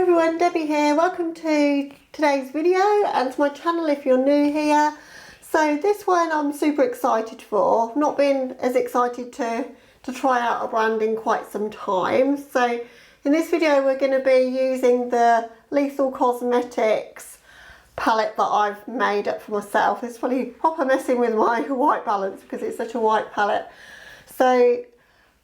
everyone, Debbie here. Welcome to today's video and to my channel if you're new here. So this one I'm super excited for. I've not been as excited to try out a brand in quite some time. So in this video we're going to be using the Lethal Cosmetics palette that I've made up for myself. It's probably proper messing with my white balance because it's such a white palette. So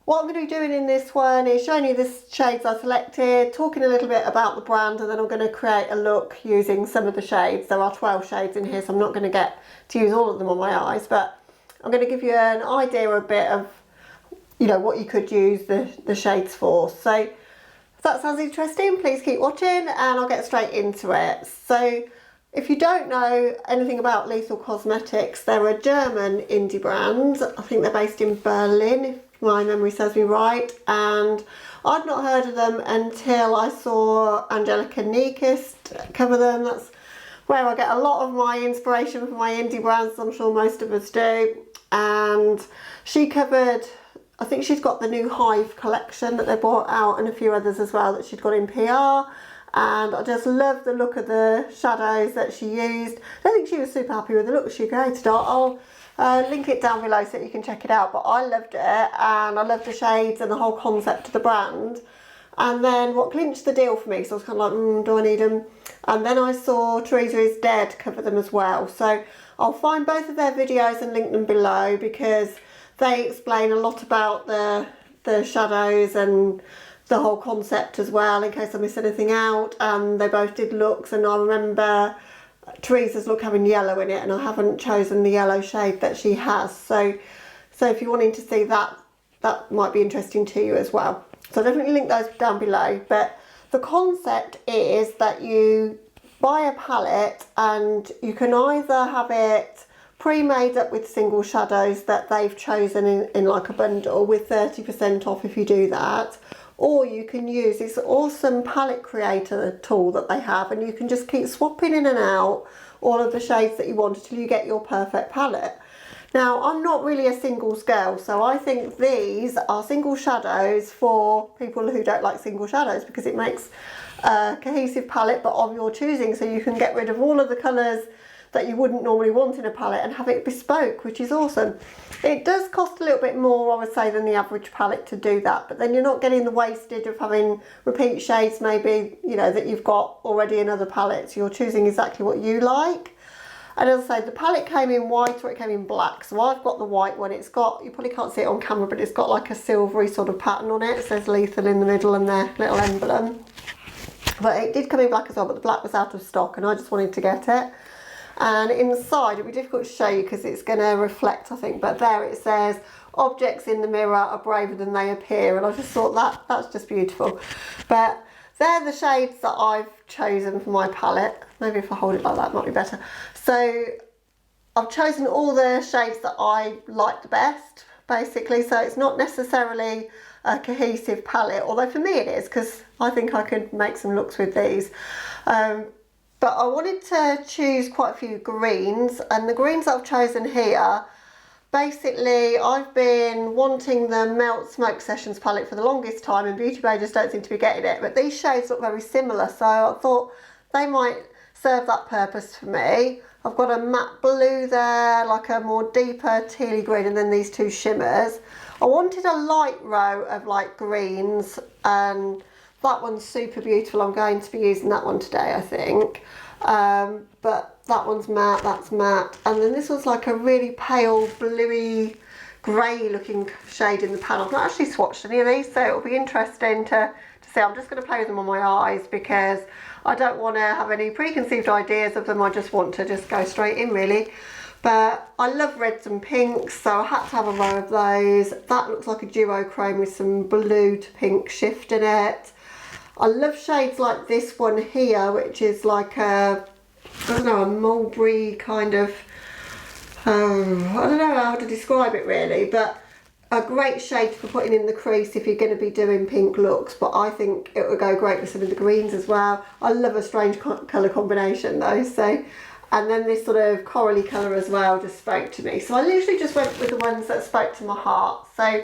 what I'm going to be doing in this one is showing you the shades I selected, talking a little bit about the brand, and then I'm going to create a look using some of the shades. There are 12 shades in here, so I'm not going to get to use all of them on my eyes, but I'm going to give you an idea a bit of, you know, what you could use the shades for. So if that sounds interesting, please keep watching and I'll get straight into it. So if you don't know anything about Lethal Cosmetics, they're a German indie brand. I think they're based in Berlin, if my memory serves me right, and I'd not heard of them until I saw Angelica Nyqvist cover them. That's where I get a lot of my inspiration for my indie brands, I'm sure most of us do. And she covered, I think she's got the new Hive collection that they brought out and a few others as well that she'd got in PR. And I just love the look of the shadows that she used. I don't think she was super happy with the look she created. I'll link it down below so you can check it out, but I loved it and I loved the shades and the whole concept of the brand. And then what clinched the deal for me, so I was kind of like, do I need them? And then I saw Theresa is Dead cover them as well. So I'll find both of their videos and link them below because they explain a lot about the shadows and the whole concept as well, in case I miss anything out. And they both did looks, and I remember Theresa's look having yellow in it, and I haven't chosen the yellow shade that she has. So if you're wanting to see that, that might be interesting to you as well. So I'll definitely link those down below. But the concept is that you buy a palette and you can either have it pre-made up with single shadows that they've chosen in like a bundle with 30% off if you do that, or you can use this awesome palette creator tool that they have, and you can just keep swapping in and out all of the shades that you want until you get your perfect palette. Now, I'm not really a singles girl, so I think these are single shadows for people who don't like single shadows because it makes a cohesive palette but of your choosing, so you can get rid of all of the colours that you wouldn't normally want in a palette and have it bespoke, which is awesome. It does cost a little bit more, I would say, than the average palette to do that, but then you're not getting the wastage of having repeat shades maybe, you know, that you've got already in other palettes. You're choosing exactly what you like. And as I say, the palette came in white or it came in black, so I've got the white one. It's got, you probably can't see it on camera, but it's got like a silvery sort of pattern on it. It says Lethal in the middle and their little emblem. But it did come in black as well, but the black was out of stock and I just wanted to get it. And inside, it'll be difficult to show you because it's going to reflect, I think, but there it says, objects in the mirror are braver than they appear, and I just thought that's just beautiful. But they're the shades that I've chosen for my palette. Maybe if I hold it like that might be better. So I've chosen all the shades that I like the best, basically, so it's not necessarily a cohesive palette, although for me it is, because I think I could make some looks with these. But I wanted to choose quite a few greens, and the greens I've chosen here, basically I've been wanting the Melt Smoke Sessions palette for the longest time, and Beauty Bay just don't seem to be getting it, but these shades look very similar, so I thought they might serve that purpose for me. I've got a matte blue there, like a more deeper tealy green, and then these two shimmers. I wanted a light row of like greens, and that one's super beautiful. I'm going to be using that one today, I think. But that one's matte, that's matte. And then this one's like a really pale, bluey, grey looking shade in the panel. I've not actually swatched any of these, so it'll be interesting to see. I'm just going to play with them on my eyes because I don't want to have any preconceived ideas of them. I just want to just go straight in, really. But I love reds and pinks, so I had to have a row of those. That looks like a duochrome with some blue to pink shift in it. I love shades like this one here, which is like a, I don't know, a mulberry kind of, I don't know how to describe it really, but a great shade for putting in the crease if you're going to be doing pink looks, but I think it would go great with some of the greens as well. I love a strange colour combination though, so, and then this sort of corally colour as well just spoke to me. So I literally just went with the ones that spoke to my heart. So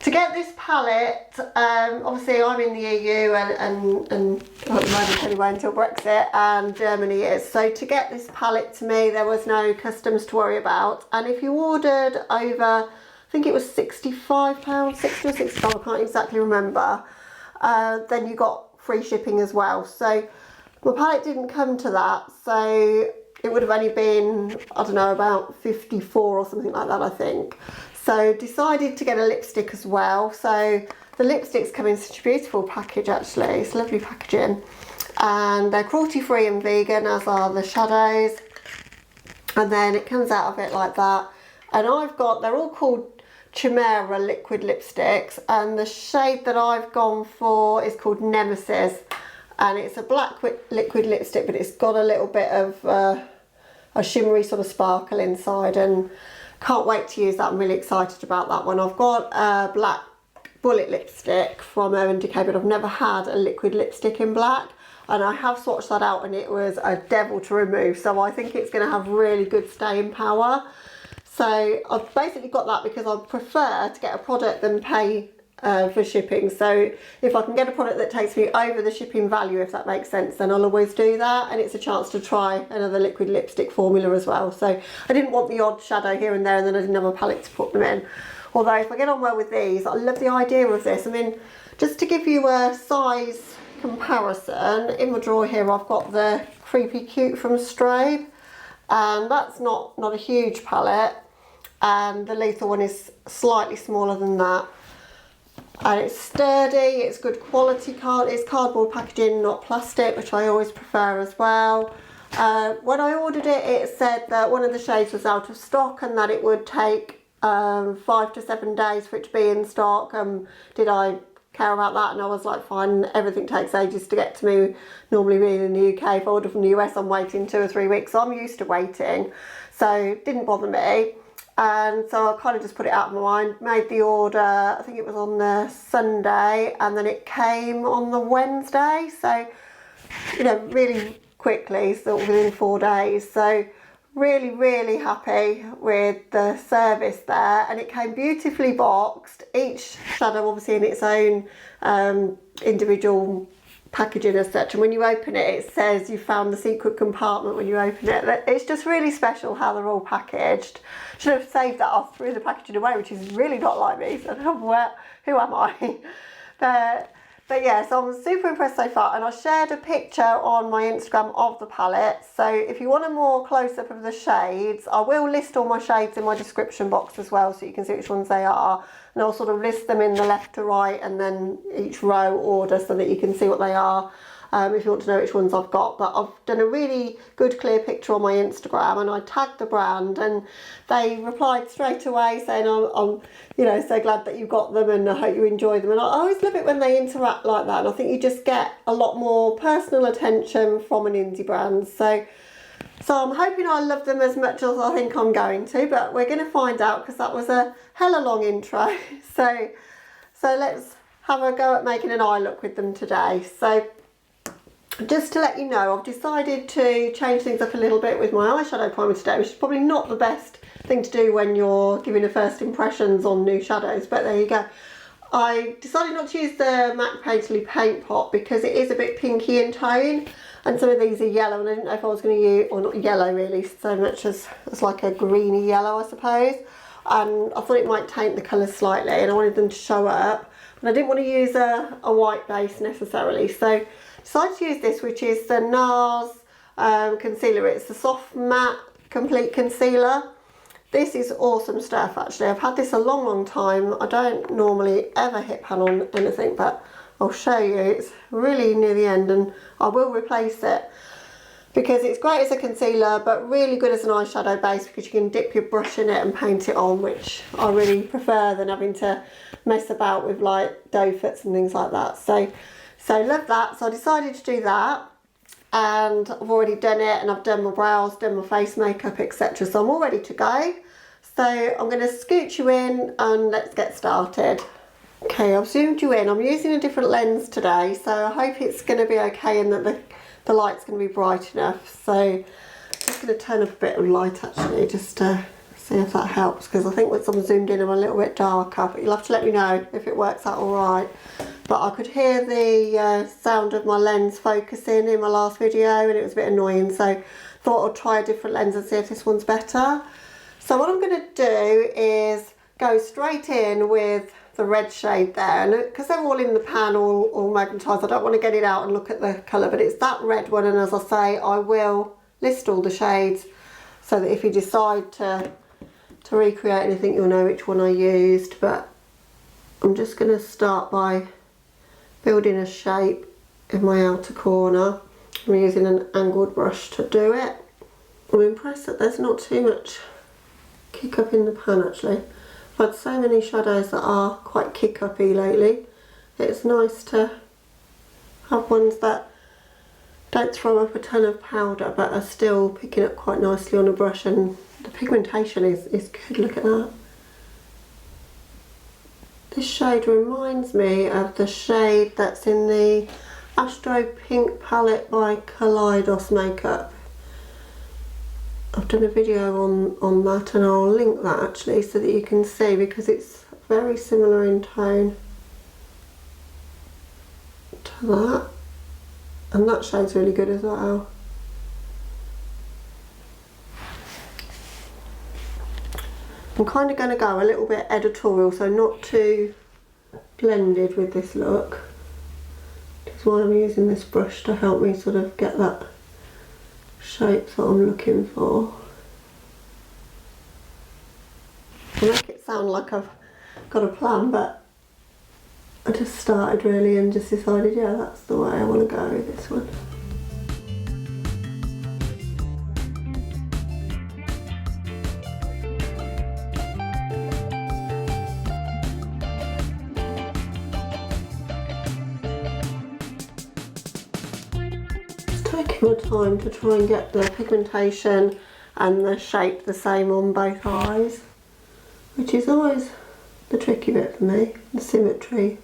To get this palette, obviously I'm in the EU and at the moment anyway until Brexit, and Germany is. So to get this palette to me, there was no customs to worry about. And if you ordered over, I think it was £65, 60 or 65, I can't exactly remember, then you got free shipping as well. So my palette didn't come to that, so it would have only been, I don't know, about 54 or something like that, I think. So decided to get a lipstick as well. So the lipsticks come in such a beautiful package actually, it's lovely packaging. And they're cruelty free and vegan, as are the shadows. And then it comes out of it like that. And I've got, they're all called Chimera liquid lipsticks. And the shade that I've gone for is called Nemesis. And it's a black liquid lipstick, but it's got a little bit of a shimmery sort of sparkle inside, and can't wait to use that. I'm really excited about that one. I've got a black bullet lipstick from Urban Decay, but I've never had a liquid lipstick in black, and I have swatched that out and it was a devil to remove, so I think it's going to have really good staying power. So I've basically got that because I prefer to get a product than pay for shipping. So if I can get a product that takes me over the shipping value, if that makes sense, then I'll always do that, and it's a chance to try another liquid lipstick formula as well. So I didn't want the odd shadow here and there and then I didn't have a palette to put them in. Although if I get on well with these, I love the idea of this. I mean, just to give you a size comparison, in my drawer here I've got the Creepy Cute from Strobe, and that's not a huge palette, and the Lethal one is slightly smaller than that. And it's sturdy, it's good quality it's cardboard packaging, not plastic, which I always prefer as well. When I ordered it, it said that one of the shades was out of stock and that it would take 5 to 7 days for it to be in stock. Did I care about that? And I was like, fine, everything takes ages to get to me. Normally being in the UK, if I order from the US, I'm waiting 2 or 3 weeks, so I'm used to waiting. So it didn't bother me. And so I kind of just put it out of my mind, made the order, I think it was on the Sunday, and then it came on the Wednesday. So, you know, really quickly, sort of within 4 days. So really, really happy with the service there. And it came beautifully boxed, each shadow obviously in its own individual packaging as such, and when you open it, it says you found the secret compartment when you open it. It's just really special how they're all packaged. Should have saved that off, threw the packaging away, which is really not like me, so I don't know who am I? But yeah, so I'm super impressed so far, and I shared a picture on my Instagram of the palette, so if you want a more close-up of the shades, I will list all my shades in my description box as well, so you can see which ones they are, and I'll sort of list them in the left to right and then each row order so that you can see what they are if you want to know which ones I've got. But I've done a really good clear picture on my Instagram, and I tagged the brand, and they replied straight away saying I'm you know, so glad that you got them and I hope you enjoy them. And I always love it when they interact like that, and I think you just get a lot more personal attention from an indie brand. So I'm hoping I love them as much as I think I'm going to, but we're going to find out, because that was a hella long intro. So let's have a go at making an eye look with them today. So just to let you know, I've decided to change things up a little bit with my eyeshadow primer today, which is probably not the best thing to do when you're giving a first impressions on new shadows, but there you go. I decided not to use the MAC Paisley Paint Pot because it is a bit pinky in tone, and some of these are yellow, and I didn't know if I was going to use, or not yellow really so much as like a greeny yellow I suppose, and I thought it might taint the colours slightly, and I wanted them to show up, but I didn't want to use a white base necessarily, so decided to use this, which is the Nars Concealer. It's the Soft Matte Complete Concealer. This is awesome stuff actually. I've had this a long time. I don't normally ever hit pan on anything, but I'll show you. It's really near the end, and I will replace it because it's great as a concealer but really good as an eyeshadow base, because you can dip your brush in it and paint it on, which I really prefer than having to mess about with like doe foots and things like that. So love that. So I decided to do that, and I've already done it, and I've done my brows, done my face makeup, etc. So I'm all ready to go. So I'm going to scoot you in and let's get started. Okay, I've zoomed you in. I'm using a different lens today, so I hope it's going to be okay and that the light's going to be bright enough. So I'm just going to turn up a bit of light actually, just so See if that helps, because I think once I'm zoomed in I'm a little bit darker, but you'll have to let me know if it works out alright. But I could hear the sound of my lens focusing in my last video and it was a bit annoying, so thought I'd try a different lens and see if this one's better. So what I'm going to do is go straight in with the red shade there, and because they're all in the pan, all magnetised, I don't want to get it out and look at the colour, but it's that red one, and as I say, I will list all the shades so that if you decide to recreate anything, you'll know which one I used. But I'm just going to start by building a shape in my outer corner. I'm using an angled brush to do it. I'm impressed that there's not too much kick up in the pan actually. I've had so many shadows that are quite kick uppy lately. It's nice to have ones that don't throw up a ton of powder but are still picking up quite nicely on a brush, and the pigmentation is good. Look at that. This shade reminds me of the shade that's in the Astro Pink palette by Kaleidos Makeup. I've done a video on that, and I'll link that actually so that you can see, because it's very similar in tone to that, and that shade's really good as well. I'm kind of going to go a little bit editorial, so not too blended with this look. That's why I'm using this brush to help me sort of get that shape that I'm looking for. I make it sound like I've got a plan, but I just started really and just decided, yeah, that's the way I want to go with this one. Taking my time to try and get the pigmentation and the shape the same on both eyes, which is always the tricky bit for me, the symmetry.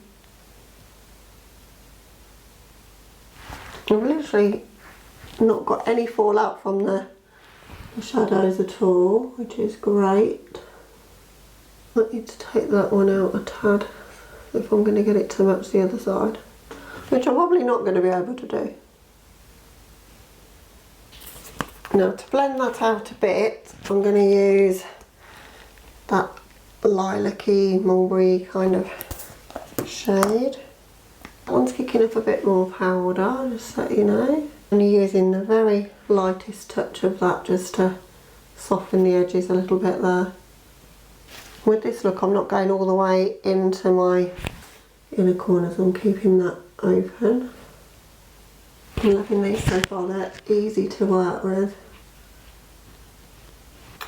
I've literally not got any fallout from the shadows at all, which is great. I need to take that one out a tad if I'm going to get it to match the other side, which I'm probably not going to be able to do. Now, to blend that out a bit, I'm going to use that lilac-y, mulberry kind of shade. That one's kicking up a bit more powder, just so you know. I'm using the very lightest touch of that just to soften the edges a little bit there. With this look, I'm not going all the way into my inner corners, I'm keeping that open. I'm loving these so far, they're easy to work with.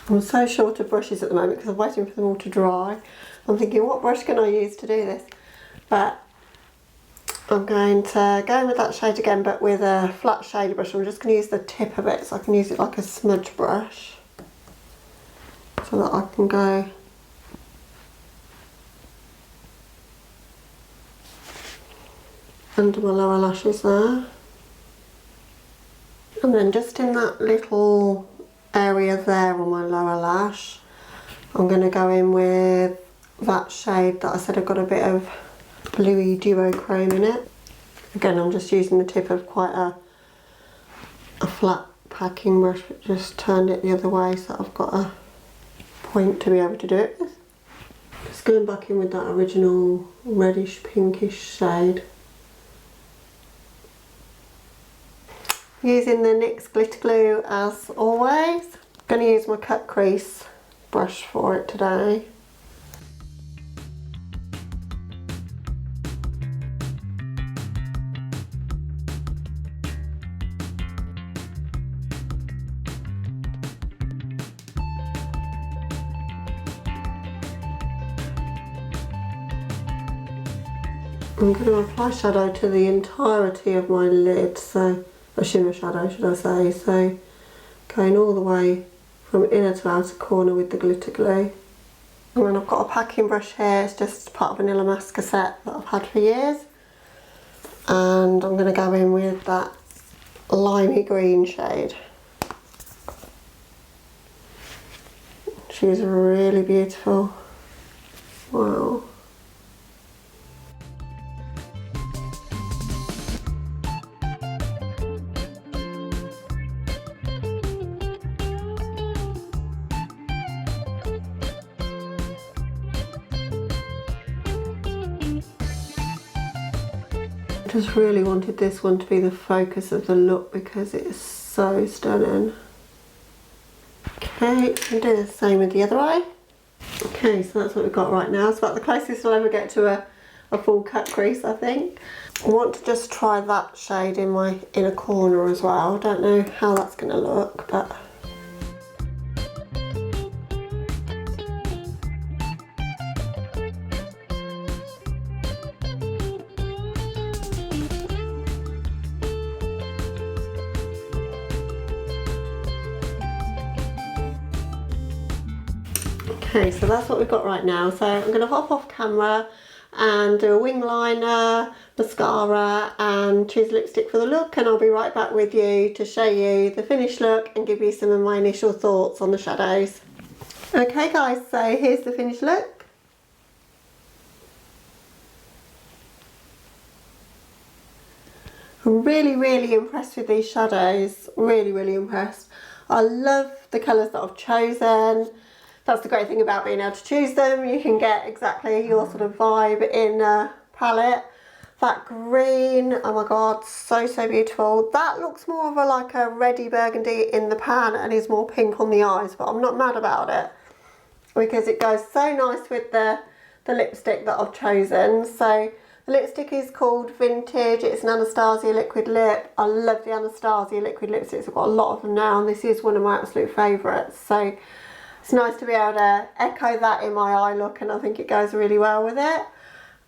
I'm so short of brushes at the moment because I'm waiting for them all to dry. I'm thinking, what brush can I use to do this? But I'm going to go in with that shade again, but with a flat shader brush. I'm just going to use the tip of it so I can use it like a smudge brush, so that I can go under my lower lashes there. And then just in that little area there on my lower lash, I'm going to go in with that shade that I said I've got a bit of bluey duochrome in it. Again, I'm just using the tip of quite a flat packing brush, but just turned it the other way so that I've got a point to be able to do it with. Just going back in with that original reddish pinkish shade. Using the NYX glitter glue as always. I'm going to use my cut crease brush for it today. I'm going to apply shadow to the entirety of my lid, so a shimmer shadow should I say, so going all the way from inner to outer corner with the glitter glue. And then I've got a packing brush here, it's just part of an Illamasqua set that I've had for years, and I'm going to go in with that limey green shade. She's really beautiful. Wow. I just really wanted this one to be the focus of the look because it is so stunning. Okay, and do the same with the other eye. Okay, so that's what we've got right now. It's about the closest I'll ever get to a full cut crease, I think. I want to just try that shade in my inner corner as well. I don't know how that's going to look, but... Okay, so that's what we've got right now. So I'm going to hop off camera and do a wing liner, mascara and choose lipstick for the look, and I'll be right back with you to show you the finished look and give you some of my initial thoughts on the shadows. Okay guys, so here's the finished look. I'm really impressed with these shadows, really impressed. I love the colours that I've chosen. That's the great thing about being able to choose them. You can get exactly your sort of vibe in a palette. That green, oh my god, so beautiful. That looks more of a like a reddy burgundy in the pan and is more pink on the eyes, but I'm not mad about it because it goes so nice with the lipstick that I've chosen. So the lipstick is called Vintage. It's an Anastasia liquid lip. I love the Anastasia liquid lipsticks. I've got a lot of them now and this is one of my absolute favourites. So it's nice to be able to echo that in my eye look, and I think it goes really well with it.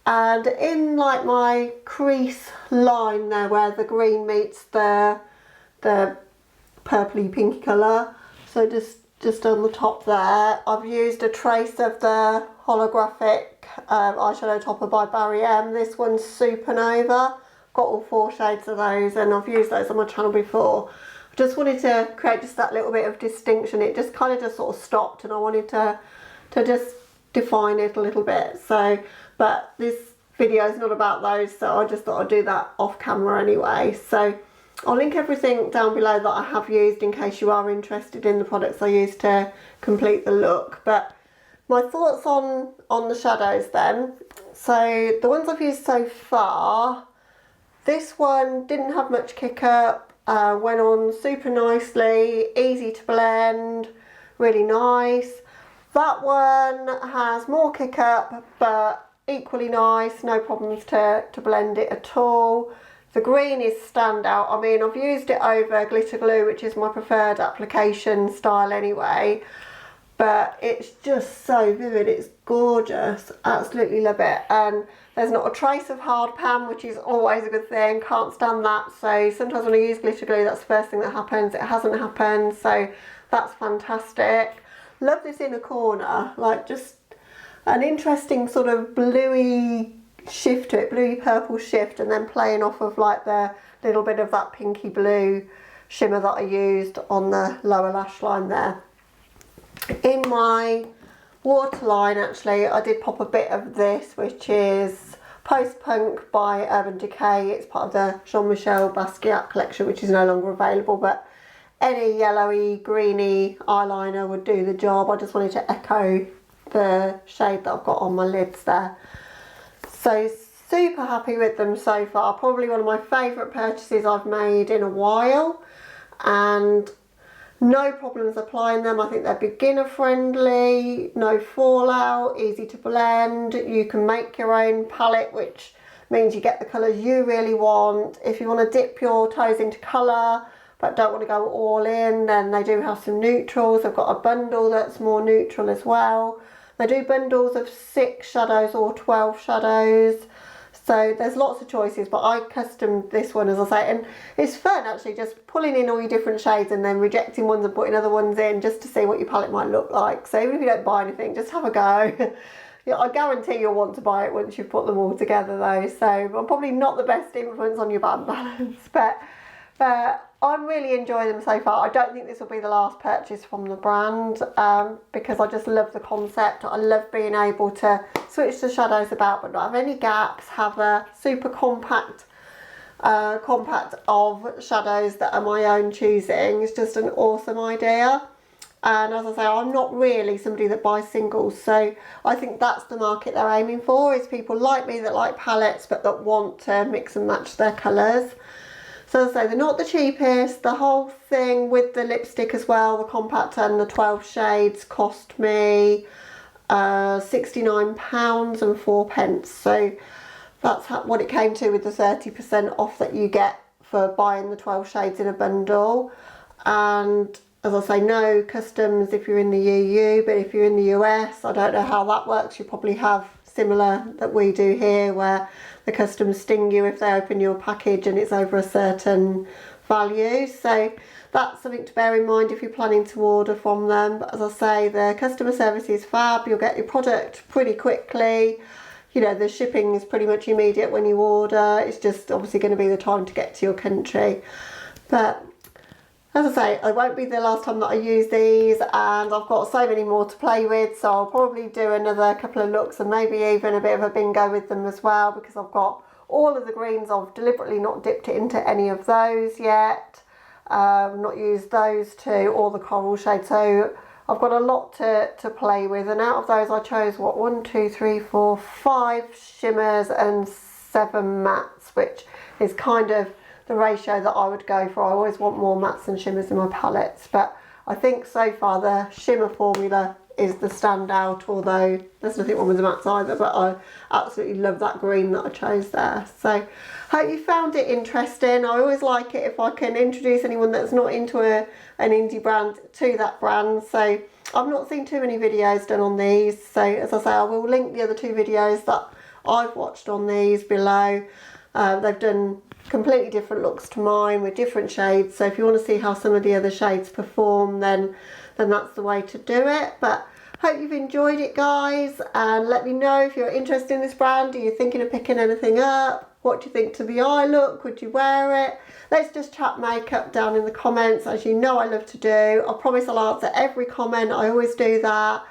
And in like my crease line there where the green meets the purpley pinky colour, so just on the top there, I've used a trace of the holographic eyeshadow topper by Barry M. This one's Supernova. I've got all 4 shades of those and I've used those on my channel before. I just wanted to create just that little bit of distinction. It just kind of just sort of stopped and I wanted to just define it a little bit. So, but this video is not about those, so I just thought I'd do that off camera anyway. So I'll link everything down below that I have used in case you are interested in the products I use to complete the look. But my thoughts on the shadows then. So the ones I've used so far, this one didn't have much kick up. Went on super nicely, easy to blend, really nice. That one has more kick up but equally nice, no problems to blend it at all. The green is standout. I mean, I've used it over glitter glue, which is my preferred application style anyway, but it's just so vivid, it's gorgeous, absolutely love it. And there's not a trace of hard pan, which is always a good thing, can't stand that. So sometimes when I use glitter glue, that's the first thing that happens. It hasn't happened, so that's fantastic. Love this inner corner, like just an interesting sort of bluey shift to it, bluey purple shift, and then playing off of like the little bit of that pinky blue shimmer that I used on the lower lash line there. In my waterline actually I did pop a bit of this, which is Post Punk by Urban Decay. It's part of the Jean-Michel Basquiat collection, which is no longer available, but any yellowy greeny eyeliner would do the job. I just wanted to echo the shade that I've got on my lids there. So super happy with them so far. Probably one of my favourite purchases I've made in a while, and no problems applying them. I think they're beginner friendly, no fallout, easy to blend. You can make your own palette, which means you get the colours you really want. If you want to dip your toes into colour but don't want to go all in, then they do have some neutrals. They've got a bundle that's more neutral as well. They do bundles of 6 shadows or 12 shadows. So there's lots of choices, but I customed this one, as I say, and it's fun actually, just pulling in all your different shades and then rejecting ones and putting other ones in just to see what your palette might look like. So even if you don't buy anything, just have a go. Yeah, I guarantee you'll want to buy it once you've put them all together though. So I'm probably not the best influence on your band balance, but I'm really enjoying them so far. I don't think this will be the last purchase from the brand because I just love the concept. I love being able to switch the shadows about but not have any gaps, have a super compact of shadows that are my own choosing. It's just an awesome idea. And as I say, I'm not really somebody that buys singles, so I think that's the market they're aiming for, is people like me that like palettes but that want to mix and match their colours. So as I say, they're not the cheapest. The whole thing with the lipstick as well, the compact and the 12 shades, cost me £69 and 4p. So that's what it came to with the 30% off that you get for buying the 12 shades in a bundle. And as I say, no customs if you're in the EU, but if you're in the US, I don't know how that works. You probably have similar that we do here, where the customs sting you if they open your package and it's over a certain value. So that's something to bear in mind if you're planning to order from them. But as I say, the customer service is fab. You'll get your product pretty quickly. You know, the shipping is pretty much immediate when you order. It's just obviously going to be the time to get to your country. But as I say, it won't be the last time that I use these, and I've got so many more to play with, so I'll probably do another couple of looks and maybe even a bit of a bingo with them as well, because I've got all of the greens. I've deliberately not dipped it into any of those yet, not used those two or the coral shade, so I've got a lot to play with. And out of those I chose, what, 1, 2, 3, 4, 5 shimmers and 7 mattes, which is kind of the ratio that I would go for. I always want more mattes and shimmers in my palettes, but I think so far the shimmer formula is the standout, although there's nothing wrong with the mattes either, but I absolutely love that green that I chose there. So hope you found it interesting. I always like it if I can introduce anyone that's not into an indie brand to that brand. So I've not seen too many videos done on these, so as I say, I will link the other 2 videos that I've watched on these below. They've done completely different looks to mine with different shades, so if you want to see how some of the other shades perform, then that's the way to do it. But hope you've enjoyed it, guys, and let me know if you're interested in this brand. Are you thinking of picking anything up? What do you think to the eye look? Would you wear it? Let's just chat makeup down in the comments, as you know I love to do. I promise I'll answer every comment. I always do that.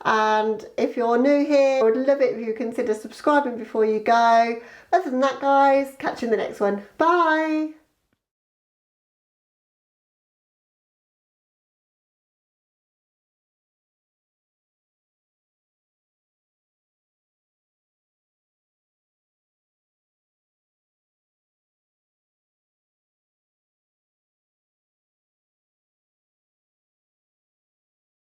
And if you're new here, I would love it if you consider subscribing before you go. Other than that, guys, catch you in the next one. Bye.